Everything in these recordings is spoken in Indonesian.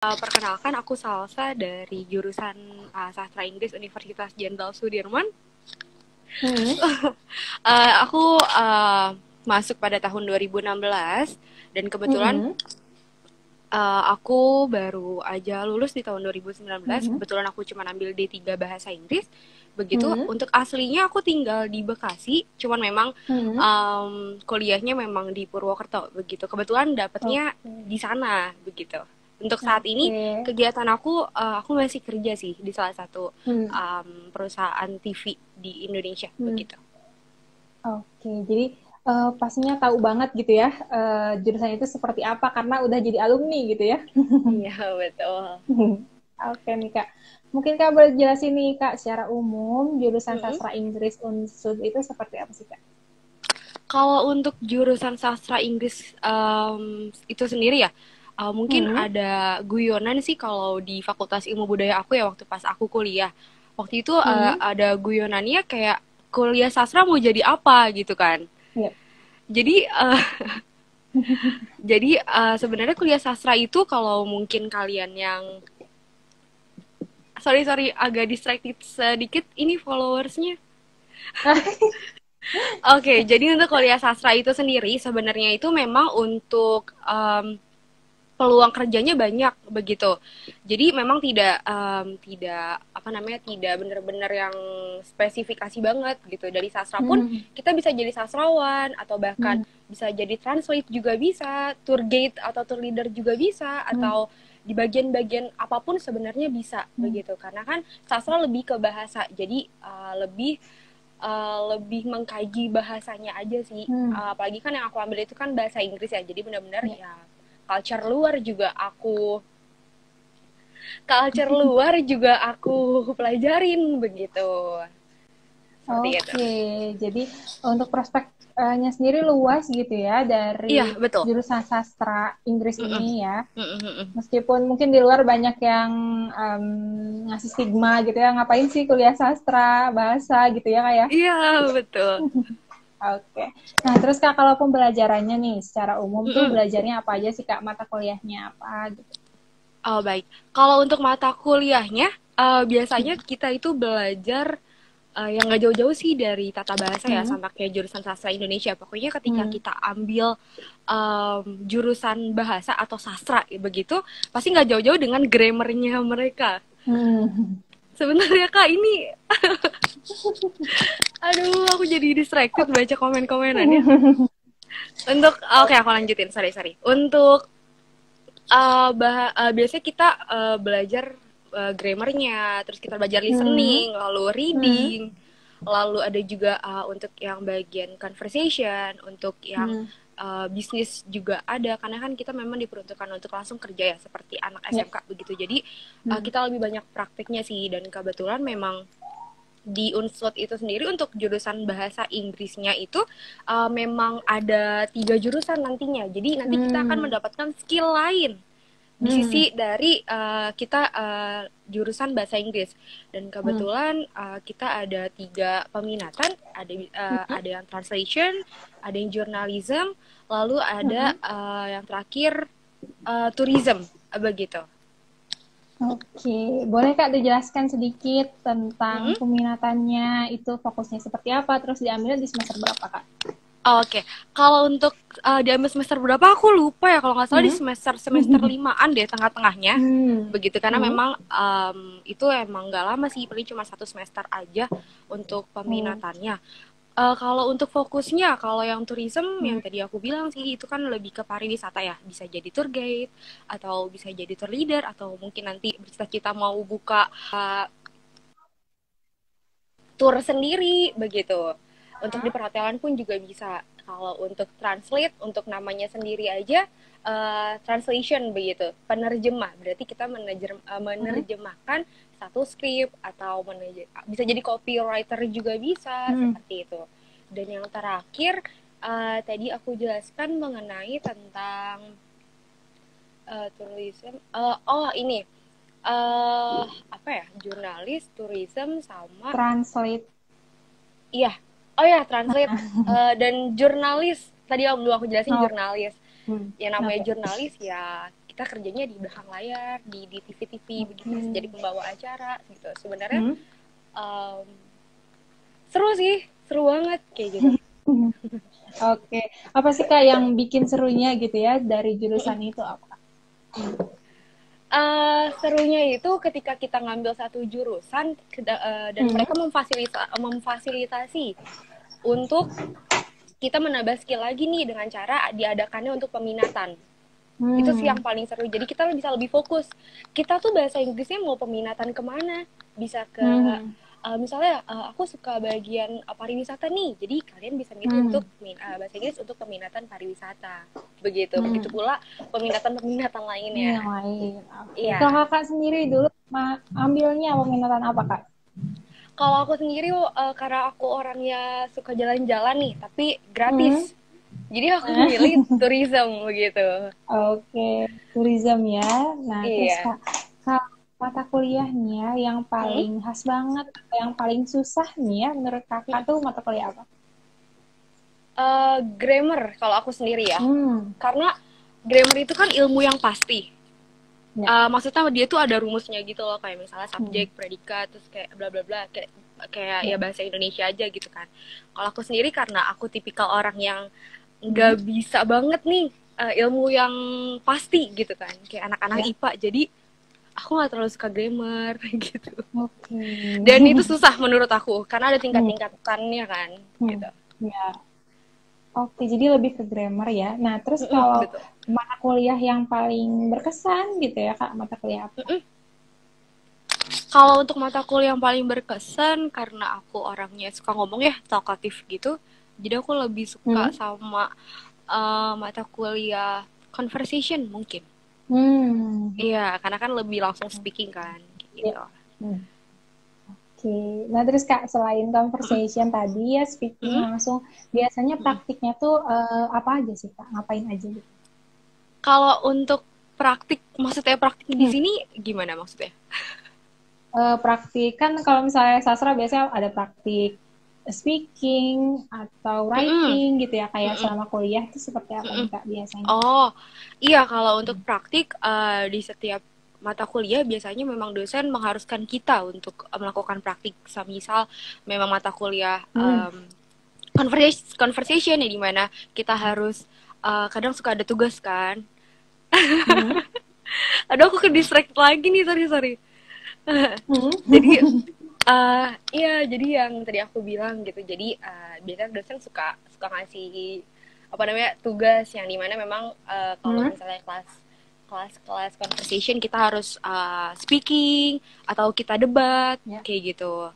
Perkenalkan, aku Salsa dari jurusan Sastra Inggris Universitas Jenderal Sudirman. Hmm. Aku masuk pada tahun 2016 dan kebetulan Mm-mm. aku baru aja lulus di tahun 2019. Mm-mm. Kebetulan aku cuma ambil D3 Bahasa Inggris. Begitu, Mm-mm. untuk aslinya aku tinggal di Bekasi, cuman memang Mm-mm. kuliahnya memang di Purwokerto. Begitu, kebetulan dapetnya Oke. di sana. Begitu. Untuk saat ini, Oke. kegiatan aku masih kerja sih di salah satu Hmm. perusahaan TV di Indonesia. Hmm. Begitu. Oke. Jadi pastinya tahu banget gitu ya jurusan itu seperti apa karena udah jadi alumni gitu ya. Iya, betul. Oke nih Kak. Mungkin Kak boleh jelasin nih Kak secara umum jurusan Mm-mm. sastra Inggris Unsud itu seperti apa sih Kak? Kalau untuk jurusan sastra Inggris itu sendiri ya, mungkin Hmm. ada guyonan sih kalau di Fakultas Ilmu Budaya aku ya waktu pas aku kuliah. Waktu itu Hmm. ada guyonannya kayak kuliah sastra mau jadi apa gitu kan. Ya. Jadi sebenarnya kuliah sastra itu kalau mungkin kalian yang sorry agak distracted sedikit ini followersnya. Oke, jadi untuk kuliah sastra itu sendiri sebenarnya itu memang untuk peluang kerjanya banyak begitu. Jadi memang tidak apa namanya tidak benar-benar yang spesifikasi banget gitu. Dari sastra pun Hmm. kita bisa jadi sastrawan atau bahkan Hmm. bisa jadi translate juga bisa, tour guide atau tour leader juga bisa Hmm. atau di bagian-bagian apapun sebenarnya bisa Hmm. begitu. Karena kan sastra lebih ke bahasa. Jadi lebih mengkaji bahasanya aja sih. Hmm. Apalagi kan yang aku ambil itu kan bahasa Inggris ya. Jadi benar-benar Ya. ya culture luar juga aku pelajarin begitu. Seperti itu. Oke, jadi untuk prospeknya sendiri luas gitu ya Iya, dari betul. jurusan sastra Inggris Mm-mm. ini ya. Mm-mm. Meskipun mungkin di luar banyak yang em, ngasih stigma gitu ya, ngapain sih kuliah sastra, bahasa gitu ya kak ya. Iya, betul. Oke. Nah terus kak kalau pembelajarannya nih secara umum tuh Mm-mm. belajarnya apa aja sih kak, mata kuliahnya apa gitu. Oh, baik. Kalau untuk mata kuliahnya, biasanya kita itu belajar yang nggak jauh-jauh sih dari tata bahasa ya, Hmm. sama kayak jurusan sastra Indonesia. Pokoknya ketika Hmm. kita ambil jurusan bahasa atau sastra begitu, pasti nggak jauh-jauh dengan grammarnya mereka. Hmm. Sebenarnya kak ini, aduh, aku jadi distracted baca komen-komenannya. Untuk, oke, aku lanjutin, sorry. Untuk biasanya kita belajar grammarnya, terus kita belajar Hmm. listening, lalu Hmm. reading, lalu ada juga untuk yang bagian conversation, untuk yang Hmm. bisnis juga ada, karena kan kita memang diperuntukkan untuk langsung kerja ya, seperti anak Ya. SMK begitu. Jadi Hmm. kita lebih banyak praktiknya sih, dan kebetulan memang di Unsud itu sendiri untuk jurusan bahasa Inggrisnya itu memang ada 3 jurusan nantinya. Jadi nanti kita akan Hmm. mendapatkan skill lain di Hmm. sisi dari kita jurusan bahasa Inggris. Dan Hmm. kebetulan kita ada 3 peminatan, ada yang translation, ada yang journalism, lalu ada Hmm. yang terakhir tourism begitu. Oke, boleh Kak dijelaskan sedikit tentang Mm-mm. peminatannya itu fokusnya seperti apa, terus diambilnya di semester berapa Kak? Oke, kalau untuk diambil semester berapa aku lupa ya, kalau nggak salah di Hmm? semester semester limaan deh, tengah-tengahnya Hmm. begitu, karena Hmm. memang itu emang nggak lama sih, paling cuma 1 semester aja untuk Oh. peminatannya. Kalau untuk fokusnya, kalau yang tourism yang Hmm. tadi aku bilang sih itu kan lebih ke pariwisata ya, bisa jadi tour guide atau bisa jadi tour leader atau mungkin nanti bercita-cita mau buka tour sendiri begitu. Untuk di perhotelan pun juga bisa. Kalau untuk translate, untuk namanya sendiri aja translation begitu, penerjemah. Berarti kita Hmm. menerjemahkan satu skrip atau bisa jadi copywriter juga bisa Hmm. seperti itu. Dan yang terakhir tadi aku jelaskan mengenai tentang tourism. Oh ini apa ya? Jurnalis, tourism sama Translate. iya. Oh ya, translate dan jurnalis. Tadi yang belum aku jelasin Oh. jurnalis. Hmm. Yang namanya Oke. jurnalis ya kita kerjanya di belakang layar, di TV-TV begitu, Oke. jadi pembawa acara gitu. Sebenarnya um, seru sih, seru banget kayak gitu. Oke. Apa sih Kak yang bikin serunya gitu ya dari jurusan itu apa? Serunya itu ketika kita ngambil satu jurusan dan mereka memfasilitasi untuk kita menambah skill lagi nih dengan cara diadakannya untuk peminatan. Itu sih yang paling seru. Jadi kita bisa lebih fokus. Kita tuh bahasa Inggrisnya mau peminatan kemana? Bisa ke misalnya aku suka bagian pariwisata nih. Jadi kalian bisa milih untuk bahasa Inggris untuk peminatan pariwisata. Begitu. Begitu pula peminatan-peminatan lainnya. Yang lain. Oke. Iya. Kalau Kakak sendiri dulu ambilnya peminatan apa Kak? Kalau aku sendiri karena aku orangnya suka jalan-jalan nih, tapi gratis. Jadi aku milih tourism begitu. Oke, tourism ya. Nah, terus Iya. Kak, mata kuliahnya yang paling khas banget atau yang paling susah nih ya menurut Kakak tuh mata kuliah apa? Grammar kalau aku sendiri ya. Karena grammar itu kan ilmu yang pasti. Ya. Maksudnya dia tuh ada rumusnya gitu loh, kayak misalnya subjek, predikat, terus kayak bla bla bla, kayak ya bahasa Indonesia aja gitu kan. Kalau aku sendiri karena aku tipikal orang yang nggak bisa banget nih ilmu yang pasti gitu kan, kayak anak-anak IPA, jadi aku nggak terlalu suka grammar gitu. Oke. Dan itu susah menurut aku karena ada tingkat-tingkatannya kan gitu. Ya. Oke, jadi lebih ke grammar ya. Nah, terus kalau Betul. mata kuliah yang paling berkesan gitu ya, Kak, mata kuliah apa? Kalau untuk mata kuliah yang paling berkesan, karena aku orangnya suka ngomong ya, talkatif gitu, jadi aku lebih suka sama mata kuliah conversation mungkin. Iya, karena kan lebih langsung speaking kan, gitu. Ya. Oke. Nah, terus Kak, selain conversation tadi ya, speaking langsung, biasanya praktiknya tuh apa aja sih, Kak? Ngapain aja gitu? Kalau untuk praktik, maksudnya praktik di sini gimana maksudnya? Praktik, kan kalau misalnya sastra biasanya ada praktik speaking atau writing gitu ya, kayak selama kuliah itu seperti apa nih Kak biasanya? Oh, iya, kalau untuk praktik di setiap mata kuliah biasanya memang dosen mengharuskan kita untuk melakukan praktik. Misal memang mata kuliah conversation ya, dimana kita harus kadang suka ada tugas kan. Aduh, aku ke distract lagi nih, sorry. Jadi iya, jadi yang tadi aku bilang gitu. Jadi biasanya dosen suka ngasih apa namanya tugas yang dimana memang kalau misalnya kelas conversation kita harus speaking atau kita debat kayak gitu,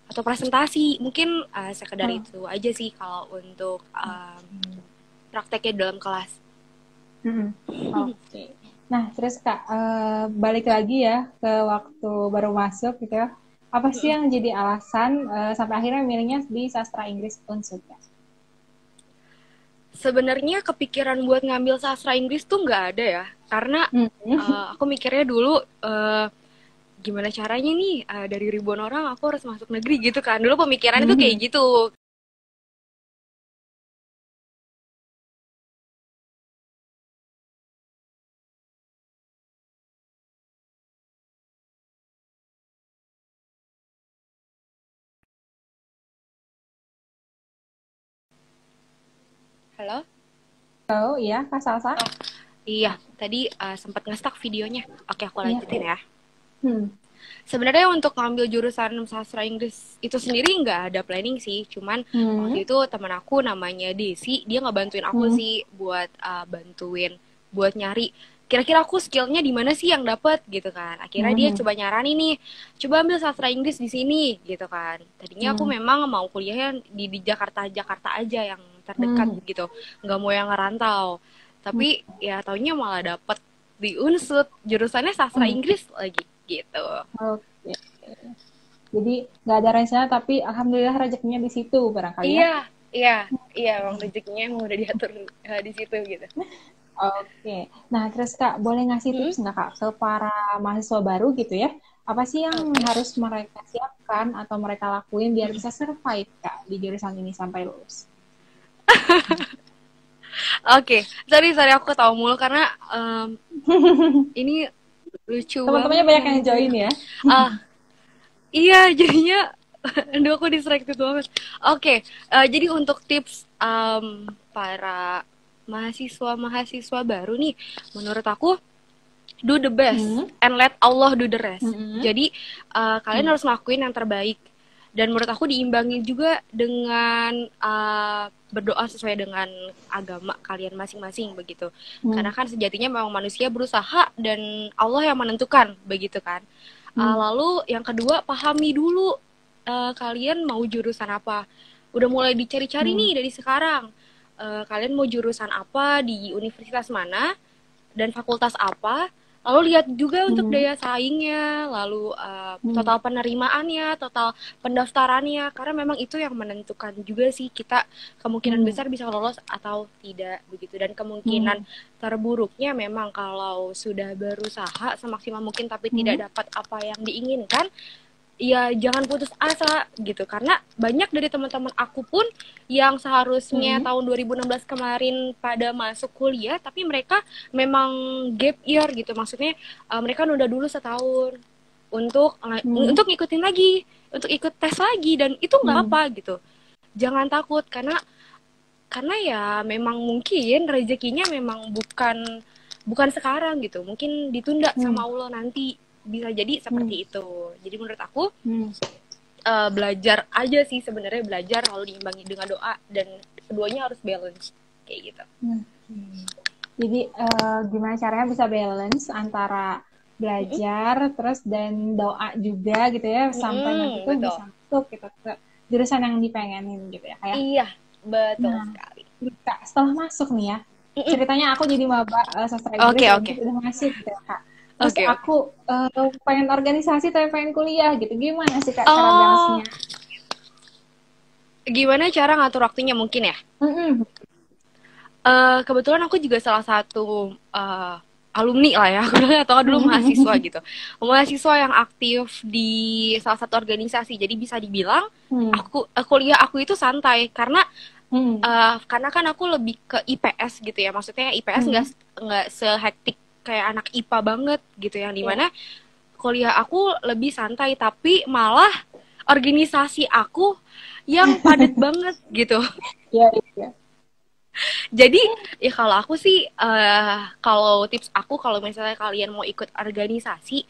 atau presentasi mungkin sekedar itu aja sih kalau untuk prakteknya dalam kelas. Oke. Nah, terus Kak, balik lagi ya ke waktu baru masuk gitu ya. Apa sih yang jadi alasan sampai akhirnya milihnya di sastra Inggris Unsur ya? Sebenarnya kepikiran buat ngambil sastra Inggris tuh nggak ada ya, karena aku mikirnya dulu gimana caranya nih dari ribuan orang aku harus masuk negeri gitu kan. Dulu pemikirannya tuh kayak gitu. Halo? Oh iya, Kak Salsa? Oh, iya, tadi sempat nge-stuck videonya. Oke, aku lanjutin ya. Sebenarnya untuk ngambil jurusan sastra Inggris itu sendiri nggak ada planning sih. Cuman waktu itu teman aku namanya Desi, dia ngebantuin aku sih buat bantuin buat nyari kira-kira aku skillnya di mana sih yang dapet gitu kan. Akhirnya dia coba nyaranin nih, coba ambil sastra Inggris di sini gitu kan. Tadinya aku memang mau kuliahnya di Jakarta aja yang terdekat gitu, nggak mau yang ngerantau. Tapi ya taunya malah dapet di Unsud jurusannya sastra Inggris lagi gitu. Oke. Jadi nggak ada rencana, tapi alhamdulillah rezekinya di situ barangkali ya. Iya, emang rezekinya emang udah diatur di situ gitu. Oke. Nah, terus Kak, boleh ngasih tips nggak Kak ke para mahasiswa baru gitu ya? Apa sih yang harus mereka siapkan atau mereka lakuin biar bisa survive Kak di jurusan ini sampai lulus? Oke, sorry aku ketawa mulu karena ini lucu Teman-temannya banget banyak yang nanti. join ya. Ah, iya jadinya aduh aku distracted banget. Oke, jadi untuk tips para mahasiswa baru nih, menurut aku do the best Hmm. and let Allah do the rest. Hmm. Jadi kalian Hmm. harus ngelakuin yang terbaik. Dan menurut aku diimbangi juga dengan berdoa sesuai dengan agama kalian masing-masing begitu. Hmm. Karena kan sejatinya memang manusia berusaha dan Allah yang menentukan begitu kan. Hmm. Lalu yang kedua pahami dulu kalian mau jurusan apa. Udah mulai dicari-cari Hmm. nih dari sekarang. Kalian mau jurusan apa di universitas mana dan fakultas apa. Lalu lihat juga untuk Hmm. daya saingnya, lalu Hmm. total penerimaannya, total pendaftarannya, karena memang itu yang menentukan juga sih kita kemungkinan Hmm. besar bisa lolos atau tidak begitu. Dan kemungkinan Hmm. terburuknya memang kalau sudah berusaha semaksimal mungkin tapi Hmm. tidak dapat apa yang diinginkan, ya jangan putus asa gitu, karena banyak dari teman-teman aku pun yang seharusnya Hmm. tahun 2016 kemarin pada masuk kuliah tapi mereka memang gap year gitu, maksudnya mereka nunda dulu setahun Hmm. untuk ngikutin lagi, untuk ikut tes lagi, dan itu nggak Hmm. apa gitu. Jangan takut karena ya memang mungkin rezekinya memang bukan bukan sekarang gitu, mungkin ditunda Hmm. sama Allah nanti, bisa jadi Hmm. seperti itu. Jadi menurut aku Hmm. belajar aja sih sebenarnya, belajar lalu diimbangi dengan doa, dan keduanya harus balance kayak gitu. Hmm. Jadi gimana caranya bisa balance antara belajar terus dan doa juga gitu ya sampai nanti tuh Betul. bisa masuk gitu ke jurusan yang dipengenin gitu ya kayak. Iya, betul Nah, sekali. Kak, setelah masuk nih ya, ceritanya aku jadi maba sastra Inggris Oke, ya, oke. udah masuk gitu ya Kak. Terus Oke, oke. aku pengen organisasi tapi pengen kuliah gitu. Gimana sih Kak cara Oh, balance-nya? gimana cara ngatur waktunya mungkin ya? Mm-mm. Kebetulan aku juga salah satu alumni lah ya, aku atau dulu mahasiswa gitu. Mahasiswa yang aktif di salah satu organisasi. Jadi bisa dibilang Hmm. kuliah aku itu santai Hmm. karena kan aku lebih ke IPS gitu ya. Maksudnya IPS Hmm. nggak sehektik kayak anak IPA banget gitu, yang Iya. dimana kuliah aku lebih santai tapi malah organisasi aku yang padat banget gitu. Iya, iya. Jadi ya kalau aku sih kalau tips aku kalau misalnya kalian mau ikut organisasi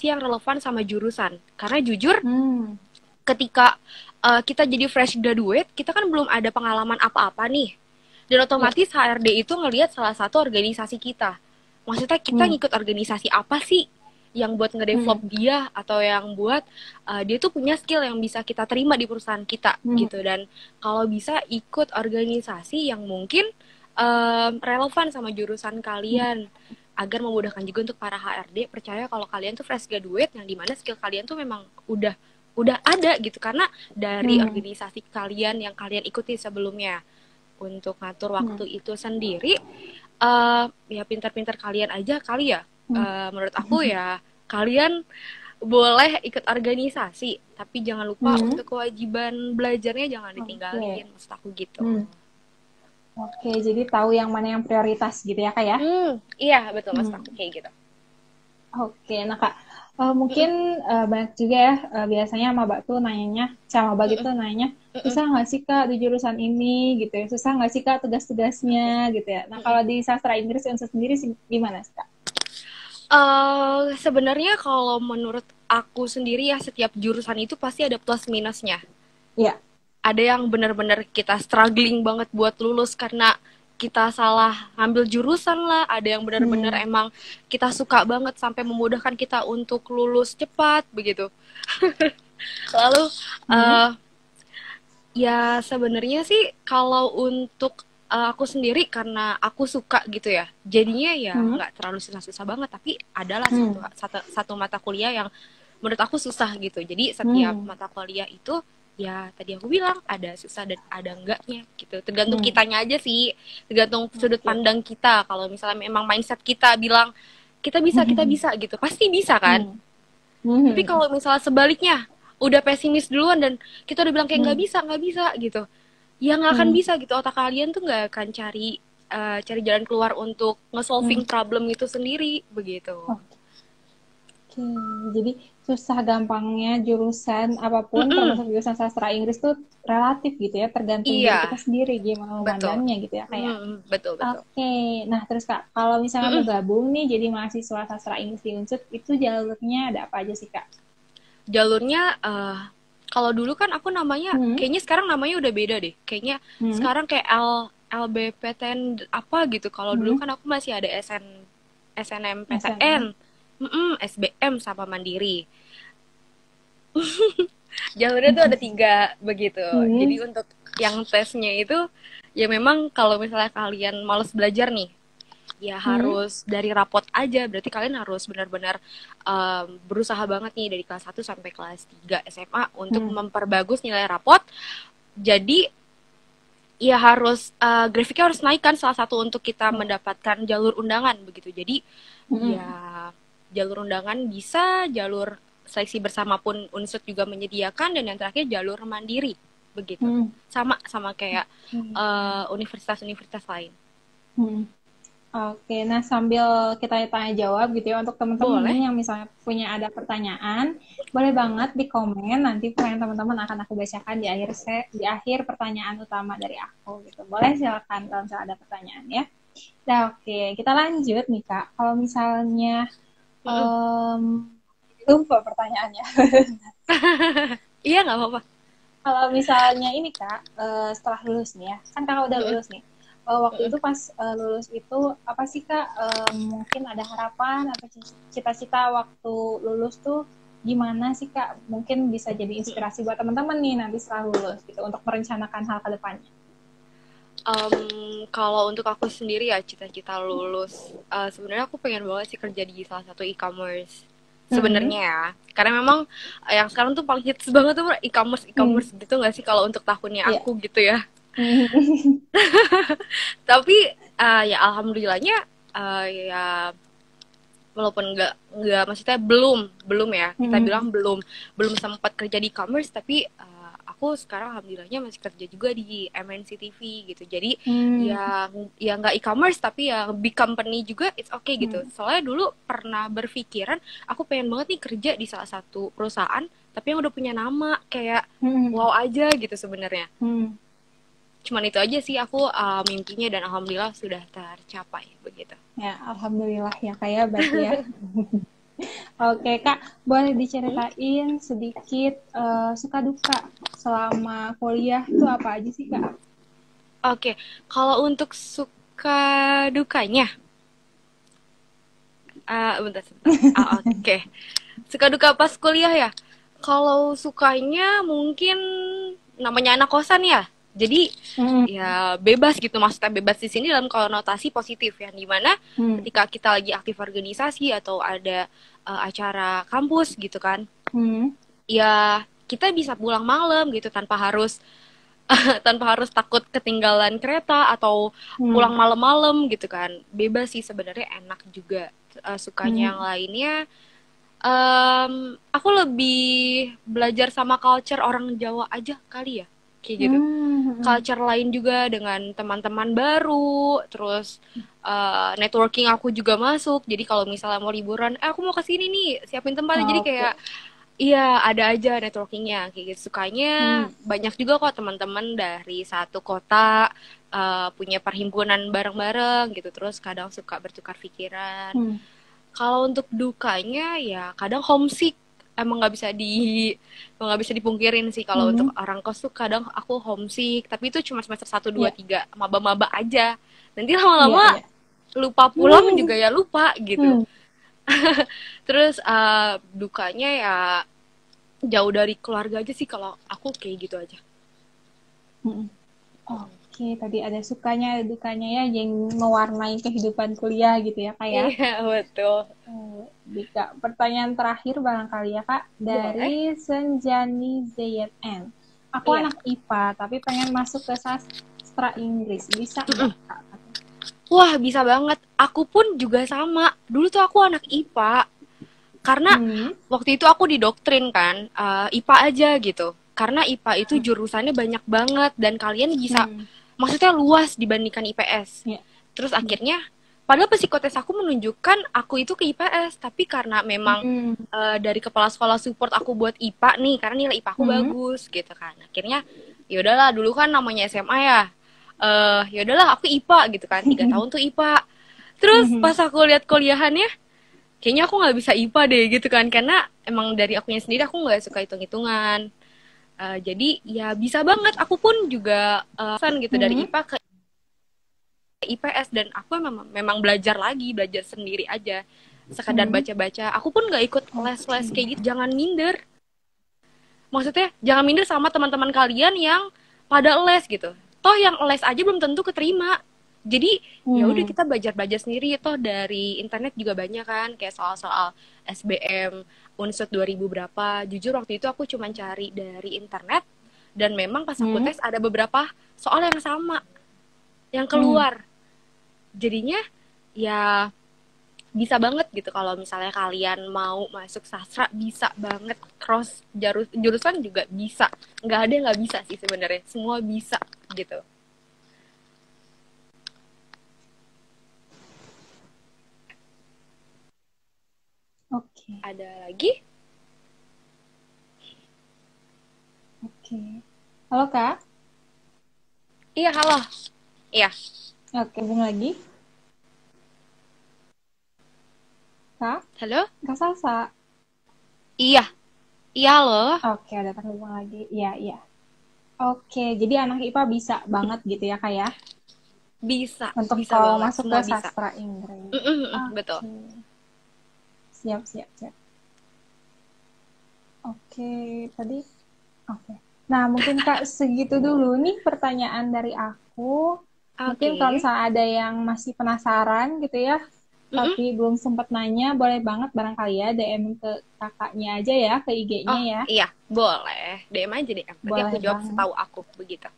yang relevan sama jurusan. Karena jujur Hmm. ketika kita jadi fresh graduate, kita kan belum ada pengalaman apa-apa nih. Dan Iya. otomatis HRD itu ngelihat salah satu organisasi kita. Maksudnya kita Hmm. ngikut organisasi apa sih yang buat Hmm. ngedevelop dia, atau yang buat dia tuh punya skill yang bisa kita terima di perusahaan kita Hmm. gitu. Dan kalau bisa ikut organisasi yang mungkin relevan sama jurusan Hmm. kalian, agar memudahkan juga untuk para HRD percaya kalau kalian tuh fresh graduate yang dimana skill kalian tuh memang udah ada gitu, karena dari Hmm. organisasi kalian yang kalian ikuti sebelumnya. Untuk ngatur Hmm. waktu itu sendiri ya pintar-pintar kalian aja kali ya. Hmm. Menurut aku ya kalian boleh ikut organisasi tapi jangan lupa Hmm. untuk kewajiban belajarnya jangan Oke. ditinggalin, maksud aku gitu. Hmm. Oke, jadi tahu yang mana yang prioritas gitu ya Kak ya? Iya betul, maksud Hmm. aku kayak gitu. Oke, nah Kak, mungkin banyak juga ya biasanya maba tuh nanyanya, sama maba gitu nanya, susah nggak sih Kak di jurusan ini gitu ya? Susah nggak sih Kak tugas-tugasnya gitu ya? Nah kalau di sastra Inggris Unsur sendiri sih gimana sih Kak? Sebenarnya kalau menurut aku sendiri ya setiap jurusan itu pasti ada plus minusnya. Iya. Ada yang benar-benar kita struggling banget buat lulus karena kita salah ambil jurusan lah, ada yang benar-benar Hmm. emang kita suka banget sampai memudahkan kita untuk lulus cepat begitu. Lalu Hmm. ya sebenarnya sih kalau untuk aku sendiri karena aku suka gitu ya, jadinya ya Hmm. nggak terlalu susah-susah banget, tapi adalah Hmm. satu mata kuliah yang menurut aku susah gitu. Jadi setiap Hmm. mata kuliah itu ya tadi aku bilang ada susah dan ada enggaknya gitu, tergantung Hmm. kitanya aja sih, tergantung sudut Oke. pandang kita. Kalau misalnya memang mindset kita bilang kita bisa gitu, pasti bisa kan. Hmm. Tapi Hmm. kalau misalnya sebaliknya udah pesimis duluan dan kita udah bilang kayak Hmm. nggak bisa gitu, ya nggak akan Hmm. bisa gitu, otak kalian tuh nggak akan cari jalan keluar untuk nge-solving Hmm. problem itu sendiri begitu. Oke, jadi susah gampangnya jurusan apapun, Mm-mm. termasuk jurusan sastra Inggris tuh relatif gitu ya, tergantung diri kita Iya, sendiri gimana betul. memandangnya gitu ya kayak. Betul betul. Oke, nah terus Kak, kalau misalnya mau Mm-mm. gabung nih jadi mahasiswa sastra Inggris di Unsud, itu jalurnya ada apa aja sih Kak? Jalurnya kalau dulu kan aku namanya, Hmm. kayaknya sekarang namanya udah beda deh. Kayaknya Hmm. sekarang kayak LBPTN apa gitu. Kalau dulu Hmm. kan aku masih ada SNM. SNMPTN, SBM sama Mandiri. Jalurnya tuh ada 3 begitu. Hmm. Jadi untuk yang tesnya itu ya memang kalau misalnya kalian males belajar nih, ya Hmm. harus dari rapot aja. Berarti kalian harus benar-benar berusaha banget nih dari kelas 1 sampai kelas 3 SMA untuk Hmm. memperbagus nilai rapot. Jadi ya harus grafiknya harus naikkan salah satu untuk kita Hmm. mendapatkan jalur undangan begitu. Jadi Hmm. ya jalur undangan bisa, jalur seleksi bersama pun Unsur juga menyediakan, dan yang terakhir jalur mandiri begitu. Hmm. Sama sama kayak Hmm. universitas-universitas lain. Hmm. Oke, nah sambil kita tanya jawab gitu ya untuk teman-teman Boleh. yang misalnya punya ada pertanyaan, boleh banget di komen, nanti pertanyaan teman-teman akan aku bacakan di akhir pertanyaan utama dari aku gitu. Boleh silakan kalau misalnya ada pertanyaan ya. Nah, oke, kita lanjut nih Kak. Kalau misalnya Mm-mm. lupa pertanyaannya. Iya nggak apa-apa. Kalau misalnya ini Kak, setelah lulus nih ya, kan Kakak udah Mm-mm. lulus nih. Waktu itu pas lulus itu apa sih Kak? Mungkin ada harapan atau cita-cita waktu lulus tuh gimana sih Kak? Mungkin bisa jadi inspirasi buat teman-teman nih nanti setelah lulus gitu untuk merencanakan hal ke depannya. Kalau untuk aku sendiri ya cita-cita lulus, sebenarnya aku pengen banget sih kerja di salah satu e-commerce Hmm. sebenarnya ya, karena memang yang sekarang tuh paling hits banget tuh e-commerce Hmm. e-commerce gitu nggak sih kalau untuk tahunnya Iya. aku gitu ya. Hmm. Tapi ya alhamdulillahnya, ya walaupun nggak maksudnya belum ya, kita Hmm. bilang belum sempat kerja di e-commerce, tapi aku sekarang alhamdulillahnya masih kerja juga di MNC TV gitu. Jadi Hmm. ya nggak e-commerce tapi ya big company juga, it's okay gitu. Hmm. Soalnya dulu pernah berpikiran aku pengen banget nih kerja di salah satu perusahaan tapi yang udah punya nama kayak Hmm. wow aja gitu sebenarnya. Hmm. Cuman itu aja sih aku mimpinya, dan alhamdulillah sudah tercapai begitu. Ya, alhamdulillah ya Kak ya berarti ya. Oke Kak, boleh diceritain sedikit suka duka selama kuliah itu apa aja sih Kak? Oke, kalau untuk suka dukanya, bentar sebentar. Oke. Suka duka pas kuliah ya. Kalau sukanya mungkin namanya anak kosan ya. Jadi Hmm. ya bebas gitu, maksudnya bebas di sini dalam konotasi positif, yang dimana Hmm. ketika kita lagi aktif organisasi atau ada acara kampus gitu kan, Hmm. ya kita bisa pulang malam gitu tanpa harus tanpa harus takut ketinggalan kereta atau Hmm. pulang malam-malam gitu kan. Bebas sih sebenarnya, enak juga. Sukanya yang Hmm. lainnya, aku lebih belajar sama culture orang Jawa aja kali ya, kayak gitu. Hmm. Culture lain juga dengan teman-teman baru, terus networking aku juga masuk. Jadi kalau misalnya mau liburan, aku mau ke sini nih, siapin tempatnya. Jadi Oke. kayak iya, ada aja networkingnya kayak gitu. Sukanya Hmm. banyak juga kok teman-teman dari satu kota, punya perhimpunan bareng-bareng gitu. Terus kadang suka bertukar pikiran. Hmm. Kalau untuk dukanya ya kadang homesick. Emang nggak bisa dipungkirin sih, kalau untuk Hmm. orang kos tuh kadang aku homesick. Tapi itu cuma semester satu 2 Iya. 3 maba-maba aja. Nanti Iya, lama-lama iya. lupa pulang Hmm. juga ya lupa gitu. Hmm. Terus dukanya ya jauh dari keluarga aja sih, kalau aku kayak gitu aja. Hmm. Oke, tadi ada sukanya, ada dukanya ya yang mewarnai kehidupan kuliah gitu ya Kak ya. Iya, betul. Dika, pertanyaan terakhir barangkali ya Kak, Boleh. dari Senjani ZN. Aku Iya. anak IPA, tapi pengen masuk ke sastra Inggris. Bisa nggak Kak? Wah, bisa banget. Aku pun juga sama. Dulu tuh aku anak IPA. Karena Hmm. waktu itu aku didoktrin kan, IPA aja gitu. karena IPA itu jurusannya banyak banget dan kalian bisa, Hmm. maksudnya luas dibandingkan IPS. Ya. Terus akhirnya, padahal psikotes aku menunjukkan aku itu ke IPS, tapi karena memang Hmm. dari kepala sekolah support aku buat IPA nih, karena nilai IPA aku Hmm. bagus gitu kan. Akhirnya ya udahlah, dulu kan namanya SMA ya. Ya udahlah aku IPA gitu kan, 3 tahun tuh IPA. Terus pas aku lihat kuliahannya, kayaknya aku nggak bisa IPA deh gitu kan, karena emang dari akunya sendiri aku nggak suka hitung-hitungan. Jadi ya bisa banget, aku pun juga gitu dari Hmm. IPA ke IPS, dan aku memang belajar lagi, belajar sendiri aja, sekadar Hmm. baca-baca. Aku pun nggak ikut les-les Oke. kayak gitu. Jangan minder, maksudnya jangan minder sama teman-teman kalian yang pada les gitu. Toh yang les aja belum tentu keterima. Jadi ya udah, Hmm. kita belajar-belajar sendiri. Toh dari internet juga banyak kan, kayak soal-soal SBM Unsut 2000 berapa. Jujur waktu itu aku cuma cari dari internet, dan memang pas aku Hmm. tes ada beberapa soal yang sama yang Hmm. keluar. Jadinya ya bisa banget gitu, kalau misalnya kalian mau masuk sastra, bisa banget. Cross jurusan juga bisa, nggak ada yang nggak bisa sih sebenarnya, semua bisa gitu. Oke. Ada lagi? Oke. Halo Kak. Iya, halo. Iya. Oke, hubung lagi. Kak. Halo. Kak Salsa. Iya. Iya loh. Oke, ada terhubung lagi. Iya, iya. Oke, jadi anak IPA bisa banget gitu ya Kak ya? Bisa, Untuk bisa kalau banget, masuk ke semua bisa. sastra Inggris. Betul. Oke. Siap, siap, siap. Oke, tadi. Oke. Nah, mungkin Kak segitu dulu nih pertanyaan dari aku. Mungkin kalau Oke. misalnya ada yang masih penasaran gitu ya, tapi belum sempat nanya, boleh banget barangkali ya DM ke kakaknya aja ya, ke IG-nya Oh ya. iya, boleh, DM aja DM, nanti aku Boleh jawab banget. setahu aku begitu.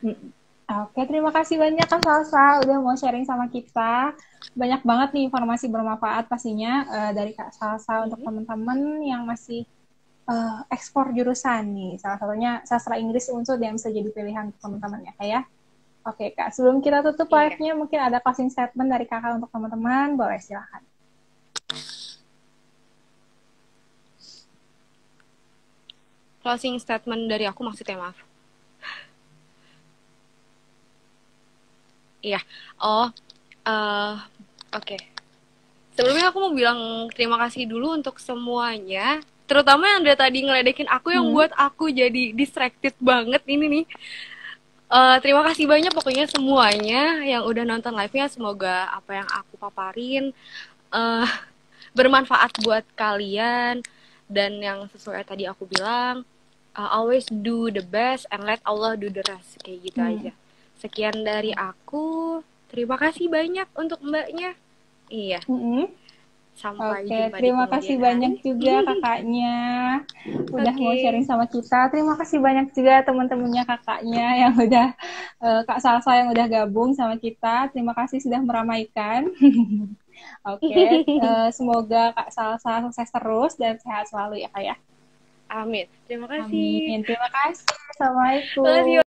Mm. Oke, terima kasih banyak Kak Salsa udah mau sharing sama kita. Banyak banget nih informasi bermanfaat pastinya dari Kak Salsa untuk teman-teman yang masih ekspor jurusan nih. Salah satunya sastra Inggris Unsur yang bisa jadi pilihan untuk teman-teman ya Kak ya. Oke Kak, sebelum kita tutup Iya. live-nya mungkin ada closing statement dari Kakak untuk teman-teman. Boleh silahkan. Closing statement dari aku maksudnya, maaf. Iya. Oh, oke. Sebelumnya aku mau bilang terima kasih dulu untuk semuanya, terutama yang dari tadi ngeledekin aku, yang Hmm. buat aku jadi distracted banget ini nih. Terima kasih banyak pokoknya semuanya yang udah nonton live-nya. Semoga apa yang aku paparin uh, bermanfaat buat kalian. Dan yang sesuai tadi aku bilang, always do the best and let Allah do the rest. Kayak gitu Hmm. aja. Sekian dari aku. Terima kasih banyak untuk mbaknya. Iya. Hmm. Sampai Oke, jumpa di terima kasih kemudian banyak hari. juga kakaknya udah mau sharing Oke. sama kita. Terima kasih banyak juga teman-temannya kakaknya yang udah Kak Salsa yang udah gabung sama kita. Terima kasih sudah meramaikan. Oke, semoga Kak Salsa sukses terus dan sehat selalu ya Kak ya. Amin. Terima kasih. Amin. Terima kasih. Makasih. Assalamualaikum.